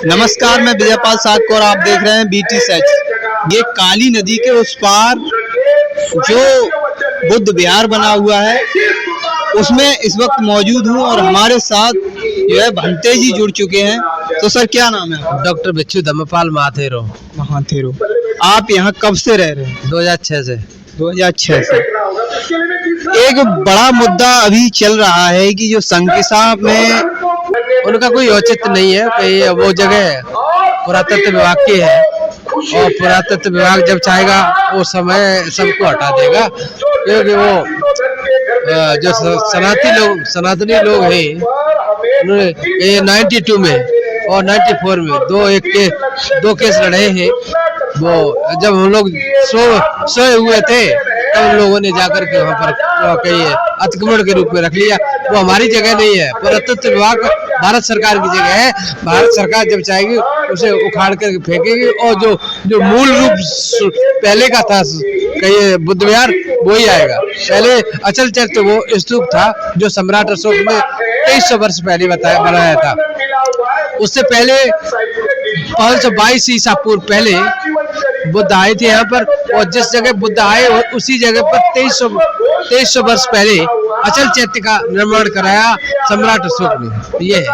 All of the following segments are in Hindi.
नमस्कार, मैं विजयपाल साधको और आप देख रहे हैं BT सच। ये काली नदी के उस पार जो बुद्ध विहार बना हुआ है उसमें इस वक्त मौजूद हूँ और हमारे साथ जो है भंते जी जुड़ चुके हैं। तो सर क्या नाम है? डॉक्टर बिच्छू धम्मपाल महाथेरो। आप यहाँ कब से रह रहे हैं? 2006 से। 2006 से। एक बड़ा मुद्दा अभी चल रहा है कि जो संकिसा में उनका कोई औचित्य नहीं है कि वो जगह पुरातत्व विभाग की है और पुरातत्व विभाग जब चाहेगा वो समय सबको हटा देगा, क्योंकि वो जो सनातनी लोग हैं उन्होंने ये 92 में और 94 में दो केस लड़े हैं। वो जब हम लोग सोए हुए थे तब उन लोगों ने जाकर के वहाँ पर कहीं अतिक्रमण के रूप में रख लिया। वो हमारी जगह नहीं है, पुरातत्व विभाग भारत सरकार की जगह है। भारत सरकार जब चाहेगी उसे उखाड़ कर फेंकेगी और जो मूल रूप पहले का था कहीं बुद्ध विहार वो ही आएगा। पहले अचल चैत्य वो स्तूप था जो सम्राट अशोक ने 2300 वर्ष पहले बनाया था। उससे पहले 522 ईसा पूर्व पहले बुद्ध आए थे यहाँ पर, और जिस जगह बुद्ध आए उसी जगह पर 2300 वर्ष पहले अचल चैत्य का निर्माण कराया सम्राट अशोक ने। ये है।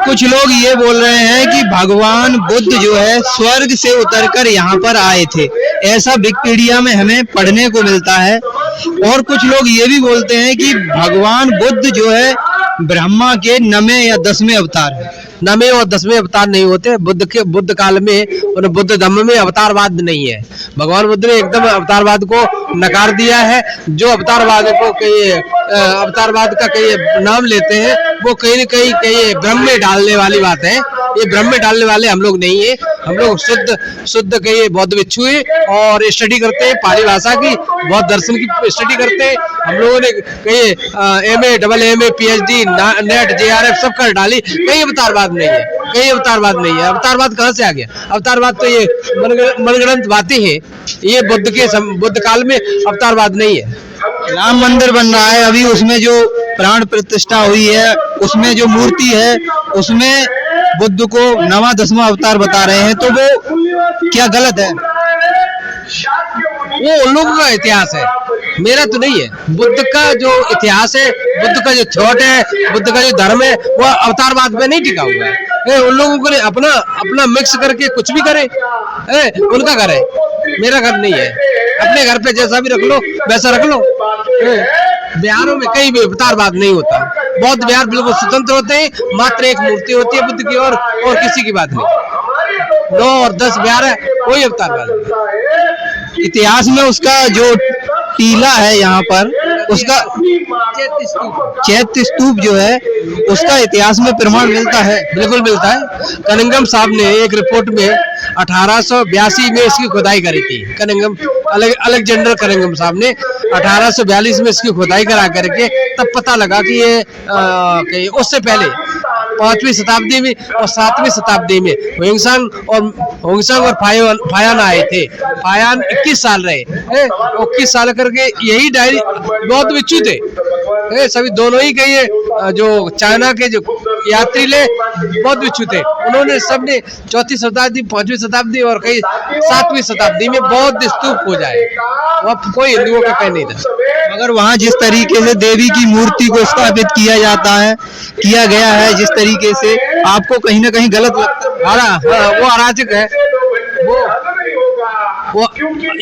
कुछ लोग ये बोल रहे हैं कि भगवान बुद्ध जो है स्वर्ग से उतरकर यहाँ पर आए थे, ऐसा विकिपीडिया में हमें पढ़ने को मिलता है। और कुछ लोग ये भी बोलते हैं कि भगवान बुद्ध जो है ब्रह्मा के 9वें या 10वें अवतार है। 9वें और 10वें अवतार नहीं होते। बुद्ध काल में और बुद्ध धम्म में अवतारवाद नहीं है। भगवान बुद्ध ने एकदम अवतारवाद को नकार दिया है। जो अवतारवाद का कई नाम लेते हैं वो कहीं न कहीं भ्रम में डालने वाली बात है। ये भ्रम में डालने वाले हम लोग नहीं है। हम लोग शुद्ध कहीं बौद्ध भिक्षु है और स्टडी करते हैं पाली भाषा की, बौद्ध दर्शन की स्टडी करते हैं। हम लोगों ने कहीं MA, AA, PhD, net, JRF सब कर डाली। कहीं अवतारवाद नहीं है, कहीं अवतारवाद नहीं है। अवतारवाद कहाँ से आ गया? अवतारवाद तो ये मनगढ़ंत बातें हैं। ये बुद्ध काल में अवतारवाद नहीं है। राम मंदिर बन रहा है अभी, उसमें जो प्राण प्रतिष्ठा हुई है उसमें जो मूर्ति है उसमें बुद्ध को 9वां 10वां अवतार बता रहे हैं, तो वो क्या गलत है? वो उन लोगों का इतिहास है, मेरा तो नहीं है। बुद्ध का जो इतिहास है, बुद्ध का जो थॉट है, बुद्ध का जो धर्म है वो अवतारवाद में नहीं टिका हुआ है। उन लोगों को अपना मिक्स करके कुछ भी करे, उनका घर है, मेरा घर नहीं है। अपने घर पे जैसा भी रख लो वैसा रख लो। बिहारों में कहीं भी अवतारवाद नहीं होता। बौद्ध बिहार बिल्कुल स्वतंत्र होते हैं, मात्र एक मूर्ति होती है बुद्ध की और किसी की बात नहीं। 9 और 10 बिहार है, कोई अवतारवाद नहीं। इतिहास में उसका जो टीला है यहाँ पर, उसका चैत्य स्तूप जो है उसका इतिहास में प्रमाण मिलता है। बिल्कुल मिलता है। कनिंघम साहब ने एक रिपोर्ट में 1882 में इसकी खुदाई करी थी। कनिंघम अलेक्जेंडर कनिंघम साहब ने 1842 में इसकी खुदाई करा करके तब पता लगा कि ये उससे पहले 5वीं शताब्दी में और 7वीं शताब्दी में होंगसांग और फायान आए थे। फायान 21 साल रहे, 21 साल करके यही डायरी बौद्ध भिक्षु थे। सभी दोनों ही कहिए, जो चाइना के जो यात्री ले बौद्ध भिक्षु थे। उन्होंने सबने 4वीं शताब्दी, 5वीं शताब्दी और कई 7वीं शताब्दी में बौद्ध स्तूप हो जाए। वह कोई हिंदुओं का कहीं नहीं था। मगर वहाँ जिस तरीके से देवी की मूर्ति को स्थापित किया गया है, जिस तरीके से, आपको कहीं ना कहीं गलत लगता है? वो अराजक है। वो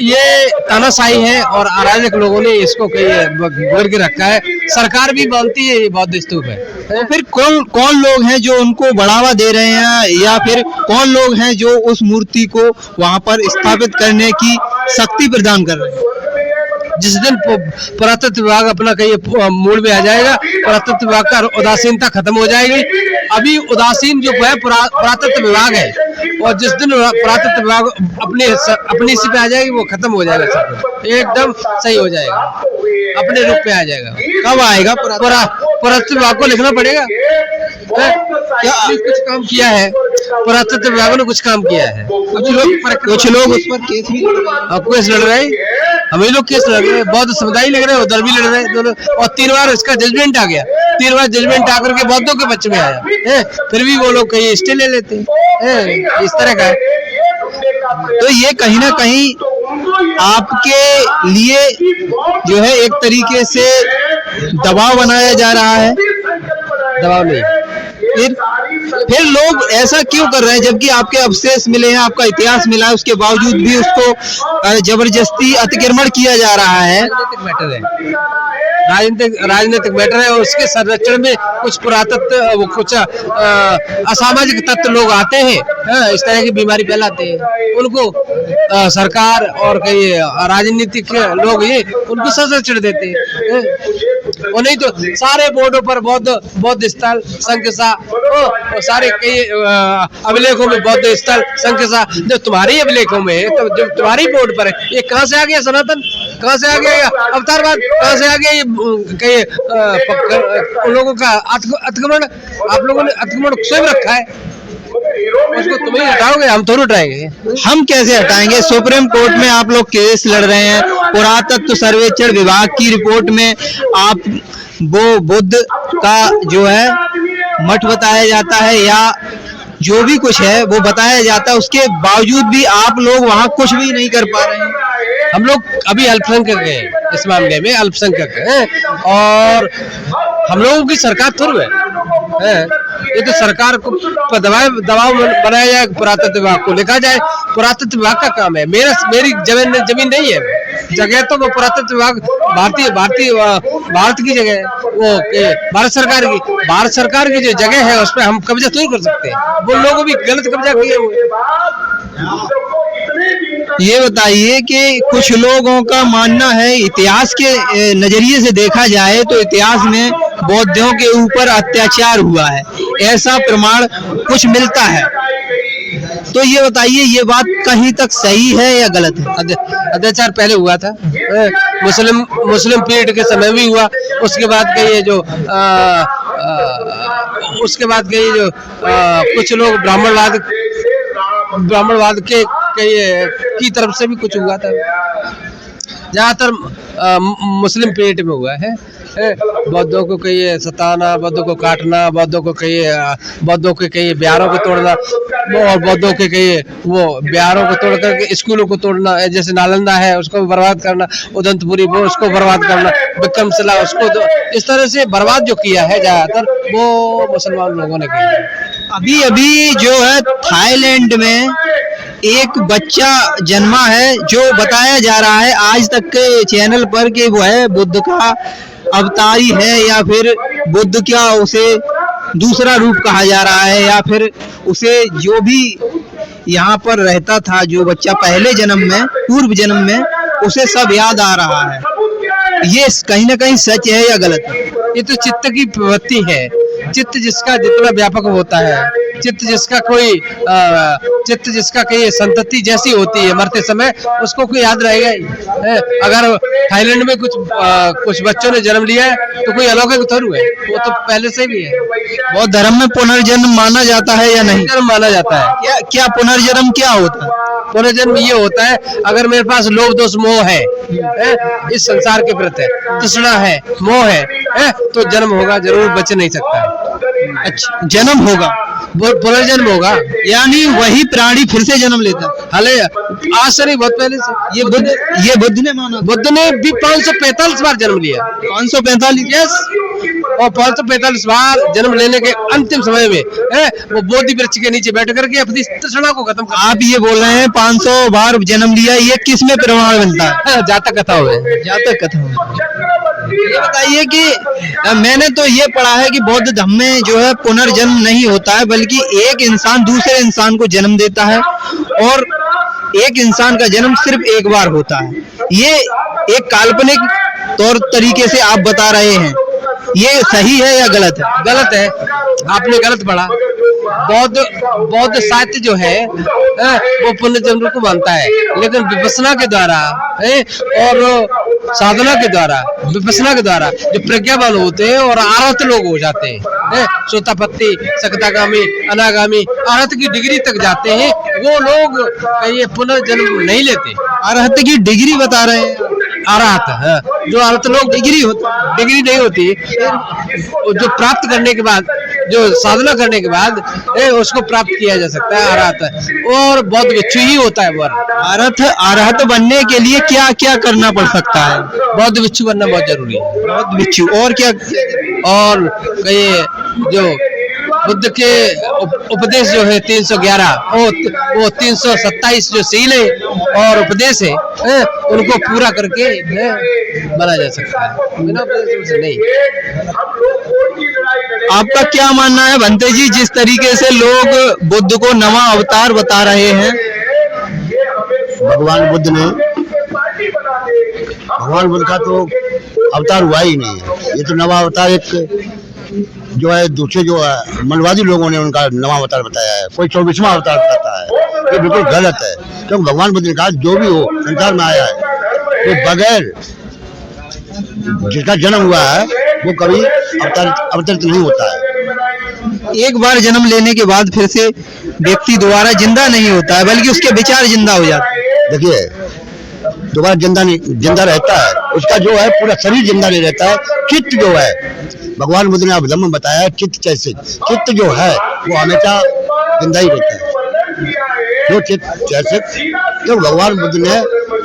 ये तानाशाही है और अराजक लोगों ने इसको घेर के रखा है। सरकार भी मानती है ये बौद्ध स्तूप है। तो फिर कौन लोग हैं जो उनको बढ़ावा दे रहे हैं, या फिर कौन लोग हैं जो उस मूर्ति को वहां पर स्थापित करने की शक्ति प्रदान कर रहे हैं? जिस दिन पुरातत्व विभाग अपना कहीं मूड में आ जाएगा, पुरातत्व विभाग का उदासीनता खत्म हो जाएगी। अभी उदासीन जो है पुरातत्व विभाग है, और जिस दिन पुरातत्व विभाग अपनी इसी पे आ जाएगी वो खत्म हो जाएगा, सब एकदम सही हो जाएगा, अपने रूप पे आ जाएगा। कब आएगा? पुरातत्व विभाग को लिखना पड़ेगा। क्या कुछ काम किया है पुरातत्व विभाग ने? कुछ काम किया है। कुछ लोग उस पर केस लड़ रहे हैं। हम ही लोग केस लड़ रहे हैं, बौद्ध समुदाय लग रहे हैं, उधर भी लड़ रहे हैं दोनों। और 3 बार इसका जजमेंट आ गया, 3 बार जजमेंट आकर के बौद्धों के पक्ष में आया है, फिर भी वो लोग कहीं स्टे ले लेते हैं। इस तरह का है। तो ये कहीं ना कहीं आपके लिए जो है एक तरीके से दबाव बनाया जा रहा है। दबाव नहीं, फिर लोग ऐसा क्यों कर रहे हैं, जबकि आपके अवशेष मिले हैं, आपका इतिहास मिला है, उसके बावजूद भी उसको जबरदस्ती अतिक्रमण किया जा रहा है। राजनीतिक मैटर है, राजनीतिक मैटर है। और उसके संरक्षण में कुछ पुरातत्व, कुछ असामाजिक तत्व लोग आते हैं, इस तरह की बीमारी फैलाते हैं, उनको सरकार और कई राजनीतिक लोग ये उनको संरक्षण देते हैं। और नहीं तो सारे बोर्डों पर बौद्ध स्थल, संख्या, सारे कई अभिलेखों में बौद्ध स्थल, संख्या, जो तुम्हारी अभिलेखों में है, तो जो तुम्हारी बोर्ड पर है, ये कहाँ से आ गया सनातन, कहाँ से आ गया अवतारवाद, कहाँ से आ गया ये कई उन लोगों का अतिक्रमण? आप लोगों ने अतिक्रमण स्वयं रखा है, उसको तुम ही हटाओगे, हम थोड़ी हटाएंगे। हम कैसे हटाएंगे? सुप्रीम कोर्ट में आप लोग केस लड़ रहे हैं, पुरातत्व सर्वेक्षण विभाग की रिपोर्ट में आप वो बुद्ध का जो है मठ बताया जाता है या जो भी कुछ है वो बताया जाता है, उसके बावजूद भी आप लोग वहाँ कुछ भी नहीं कर पा रहे हैं। हम लोग अभी अल्पसंख्यक हैं, इस मामले में अल्पसंख्यक हैं, और हम लोगों की सरकार थोड़ी है। ये तो सरकार को दबाव बनाया जाए, पुरातत्व विभाग को लिखा जाए, पुरातत्व विभाग का काम है। मेरी जमीन नहीं है, जगह तो वो पुरातत्व विभाग भारत की जगह है, वो भारत सरकार की जो जगह है उस पर हम कब्जा थोड़ी कर सकते हैं। वो लोगों भी गलत कब्जा किए हुए। ये बताइए कि कुछ लोगों का मानना है, इतिहास के नजरिए से देखा जाए तो इतिहास में बौद्धों के ऊपर अत्याचार हुआ है, ऐसा प्रमाण कुछ मिलता है। तो ये बताइए, ये बात कहीं तक सही है या गलत है? अत्याचार पहले हुआ था, मुस्लिम पीरियड के समय भी हुआ। उसके बाद के ये जो कुछ लोग ब्राह्मणवाद के की तरफ से भी कुछ हुआ था। ज्यादातर मुस्लिम पीरियड में हुआ है। बौद्धों को कहिए सताना, बौद्धों को काटना, बौद्धों के कहिए बिहारों को तोड़ना, और बौद्धों के कहिए वो बिहारों को तोड़ करके स्कूलों को तोड़ना, जैसे नालंदा है उसको बर्बाद करना, उदंतपुरी वो उसको बर्बाद करना, विक्रमशिला उसको इस तरह से बर्बाद जो किया है ज्यादातर वो मुसलमान लोगों ने किया है। अभी जो है थाईलैंड में एक बच्चा जन्मा है, जो बताया जा रहा है आज तक के चैनल पर कि वो है बुद्ध का अवतारी है, या फिर बुद्ध क्या उसे दूसरा रूप कहा जा रहा है, या फिर उसे जो भी यहाँ पर रहता था, जो बच्चा पहले जन्म में, पूर्व जन्म में, उसे सब याद आ रहा है। ये कहीं ना कहीं सच है या गलत है? ये तो चित्त की प्रवृत्ति है। चित्त जिसका जितना व्यापक होता है, चित्त जिसका कहीं संतति जैसी होती है, मरते समय उसको कोई याद रहेगा ही। अगर थाईलैंड में कुछ बच्चों ने जन्म लिया है तो कोई अलौकिक थोड़ी है, वो तो पहले से भी है। बौद्ध धर्म में पुनर्जन्म माना जाता है या नहीं? पुनर्जन्म माना जाता है। क्या पुनर्जन्म क्या होता है? पुनर्जन्म ये होता है, अगर मेरे पास लोभ दोष मोह है, इस संसार के प्रति तृष्णा है, मोह है, तो जन्म होगा, जरूर बच नहीं सकता है। अच्छा, जन्म होगा, पुनर्जन्म होगा, यानी वही प्राणी फिर से जन्म लेता है। हाले आज से नहीं, बहुत पहले से ये बुद्ध ने माना। बुद्ध ने भी 545 बार जन्म लिया। 545? यस, और 545 बार जन्म लेने के अंतिम समय में वो बोधि वृक्ष के नीचे बैठ करके अपनी तृष्णा को खत्म कर। आप ये बोल रहे हैं 500 बार जन्म लिया, ये किस में प्रमाण बनता है? जातक कथा हुए, जातक कथा हुए। ये बताइए कि मैंने तो ये पढ़ा है कि बौद्ध धर्म में जो है पुनर्जन्म नहीं होता है, बल्कि एक इंसान दूसरे इंसान को जन्म देता है, और एक इंसान का जन्म सिर्फ एक बार होता है। ये एक काल्पनिक तौर तरीके से आप बता रहे हैं, ये सही है या गलत है? गलत है, आपने गलत पढ़ा। बौद्ध साहित्य जो है वो पुनर्जन्म को मानता है, लेकिन विपස්සना के द्वारा और साधना के द्वारा, विपස්සना के द्वारा जो प्रज्ञावान होते हैं और अरहत लोग हो जाते हैं, सोतापत्ति, सकतागामी, अनागामी, अरहत की डिग्री तक जाते हैं, वो लोग ये पुनर्जन्म नहीं लेते। अरहत की डिग्री बता रहे हैं? अरहत, जो अरहत लोग डिग्री नहीं होती, जो प्राप्त करने के बाद जो साधना करने के बाद उसको प्राप्त किया जा सकता है अरहत, और बौद्ध भिक्षु ही होता है वो अरहत बनने के लिए क्या क्या करना पड़ सकता है? बौद्ध भिक्षु बनना बहुत जरूरी है। बौद्ध भिक्षु, और क्या? और ये जो बुद्ध के उपदेश जो है 311, वो 327 जो सील है और उपदेश है, उनको पूरा करके बना जा सकता है, बिना उपदेश से नहीं। आपका क्या मानना है भंते जी, जिस तरीके से लोग बुद्ध को नवा अवतार बता रहे हैं? भगवान बुद्ध का तो अवतार हुआ ही नहीं है। ये तो नवा अवतार एक जो है दूसरे जो है मनवादी लोगों ने उनका नवा अवतार बताया है। कोई 24वां अवतार बताता है, ये बिल्कुल गलत है। क्योंकि भगवान बुद्ध ने कहा जो भी हो संसार में आया है तो बगैर जिसका जन्म हुआ है वो कभी अवतरित नहीं होता है। एक बार जन्म लेने के बाद फिर से व्यक्ति दोबारा जिंदा नहीं होता है, बल्कि उसके विचार जिंदा हो जाते हैं। देखिए, दोबारा जिंदा रहता है, उसका जो है पूरा शरीर जिंदा नहीं रहता है। चित्त जो है, भगवान बुद्ध ने अभिधम्म में बताया है, चित्त चित्त जो है वो हमेशा जिंदा ही रहता है। जो चित्त चैसिक, जो भगवान बुद्ध ने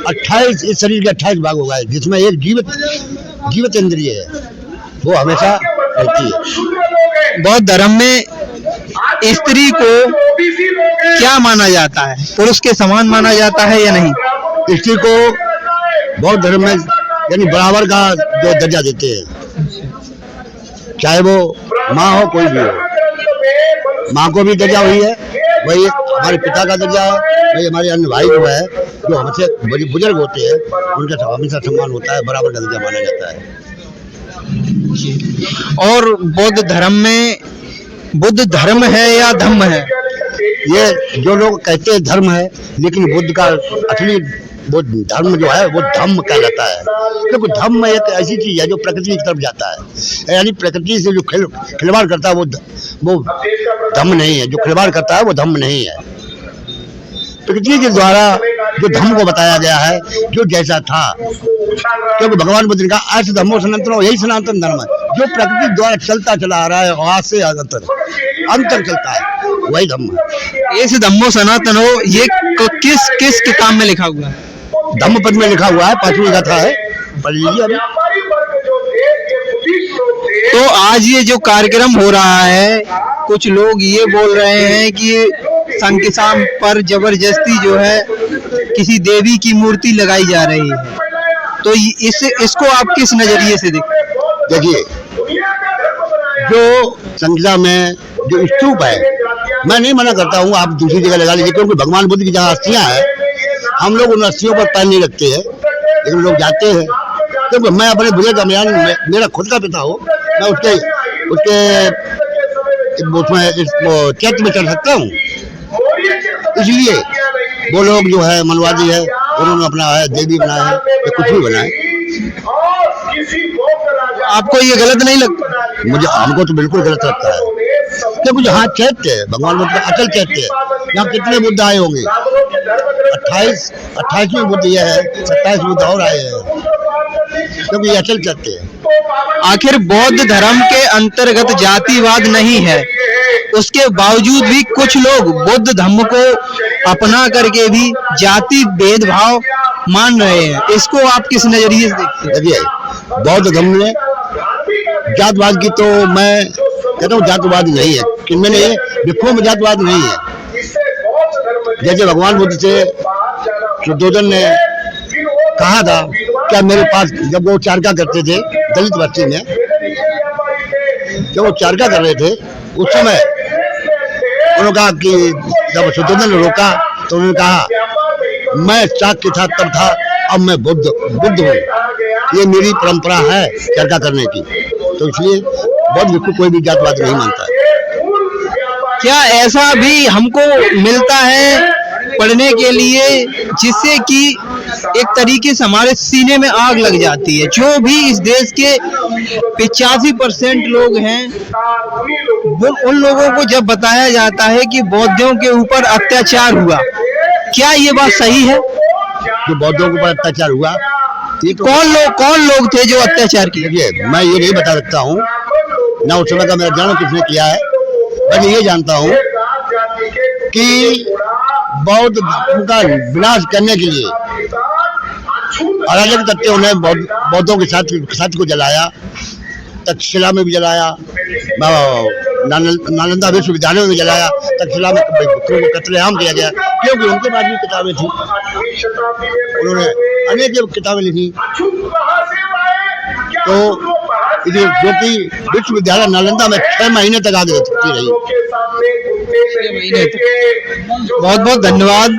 28 इस शरीर के 28 भाग हो गए, जिसमें एक जीवित इंद्रिय है, वो हमेशा रहती है। बौद्ध धर्म में स्त्री को क्या माना जाता है? पुरुष के समान माना जाता है या नहीं? स्त्री को बौद्ध धर्म में यानी बराबर का जो दर्जा देते हैं, चाहे वो माँ हो कोई भी हो। माँ को भी दर्जा हुई है, वही हमारे पिता का दर्जा है, वही हमारे अन्य भाई जो है जो हमसे बड़े बुजुर्ग होते हैं उनका हमेशा सम्मान होता है, बराबर का दर्जा माना जाता है। और बौद्ध धर्म में बुद्ध धर्म है या धम्म है? ये जो लोग कहते हैं धर्म है, लेकिन बुद्ध का असली वो धर्म जो है वो धम्म कहलाता है। क्योंकि धम्म एक ऐसी चीज है जो प्रकृति की तरफ जाता है, यानी प्रकृति से जो खिलवाड़ करता है वो धम्म नहीं है। जो खिलवाड़ करता है वो धम्म नहीं है। प्रकृति के द्वारा जो धम्म को बताया गया है, जो जैसा था, क्योंकि भगवान बुद्ध ने कहा ऐसे धम्मो सनातन, यही सनातन धर्म है जो प्रकृति द्वारा चलता चला आ रहा है, आज से अंतर चलता है, वही धम्म है। इस धम्मो सनातन हो, ये किस किताब में लिखा हुआ है? धम्मपद में लिखा हुआ है, 5वीं गाथा है, पढ़ लीजिए अभी। तो आज ये जो कार्यक्रम हो रहा है, कुछ लोग ये बोल रहे हैं कि संकिसाम पर जबरदस्ती जो है किसी देवी की मूर्ति लगाई जा रही है, तो इसको आप किस नजरिए से देखते? देखिए, जो संकिसा में जो स्तूप है, मैं नहीं मना करता हूँ, आप दूसरी जगह लगा लीजिए, क्योंकि भगवान बुद्ध की जहाँ अस्थियां हैं, हम लोग उन अस्थियों पर पैर नहीं रखते हैं, लेकिन लोग जाते हैं। क्योंकि मैं अपने बुजुर्ग मेरा खुद का पिता हो, मैं उसके चैत्र में चढ़ सकता हूँ। इसलिए वो लोग जो है मनवादी है, उन्होंने अपना है देवी बनाया है या कुछ भी बनाए। आपको ये गलत नहीं लगता? हमको तो बिल्कुल गलत लगता है, क्योंकि जहाँ चैत्य है, भगवान बुद्ध का अचल चैत्य है, यहाँ कितने बुद्ध आए होंगे? 28वें बुद्ध ये है, 27 बुद्ध और आए हैं, क्योंकि ये अचल चैत्य है। आखिर बौद्ध धर्म के अंतर्गत जातिवाद नहीं है, उसके बावजूद भी कुछ लोग बुद्ध धर्म को अपना करके भी जाति भेदभाव मान रहे हैं, इसको आप किस नजरिए से देखते हैं? देखिए, बौद्ध धर्म में जातवाद की तो मैं कहता हूँ जातवाद नहीं है, कि मैंने विश्व में जातवाद नहीं है। जैसे भगवान बुद्ध से शुद्धोधन ने कहा था, क्या मेरे पास, जब वो चारका करते थे दलित बस्ती में, जब वो चारका कर रहे थे उस समय उन्होंने कहा कि जब शुद्धोधन ने रोका तो उन्होंने कहा मैं चाक था तब था, अब मैं बुद्ध हूँ, ये मेरी परंपरा है चर्चा करने की। तो इसलिए बौद्ध भिक्षु कोई भी जातवाद नहीं मानता है। क्या ऐसा भी हमको मिलता है पढ़ने के लिए जिससे कि एक तरीके से हमारे सीने में आग लग जाती है? जो भी इस देश के 85% लोग हैं, उन लोगों को जब बताया जाता है कि बौद्धों के ऊपर अत्याचार हुआ, क्या ये बात सही है? जो बौद्धों के ऊपर अत्याचार हुआ, ये तो कौन लोग थे जो अत्याचार किए? मैं ये नहीं बता सकता हूँ, ना उस समय का मेरा जन्म किसने किया है, बस ये जानता हूँ कि बौद्ध धर्म का विनाश करने के लिए अराजक तत्वों ने बौद्धों के साथ को जलाया, तक्षशिला में भी जलाया, नालंदा विश्वविद्यालय में भी जलाया, तक्षशिला में कत्लेआम किया गया, क्योंकि उनके पास भी किताबें थी, उन्होंने अनेक किताबें लिखी। तो जो कि विश्वविद्यालय नालंदा में 6 महीने तक आगे रखती रही। बहुत बहुत धन्यवाद।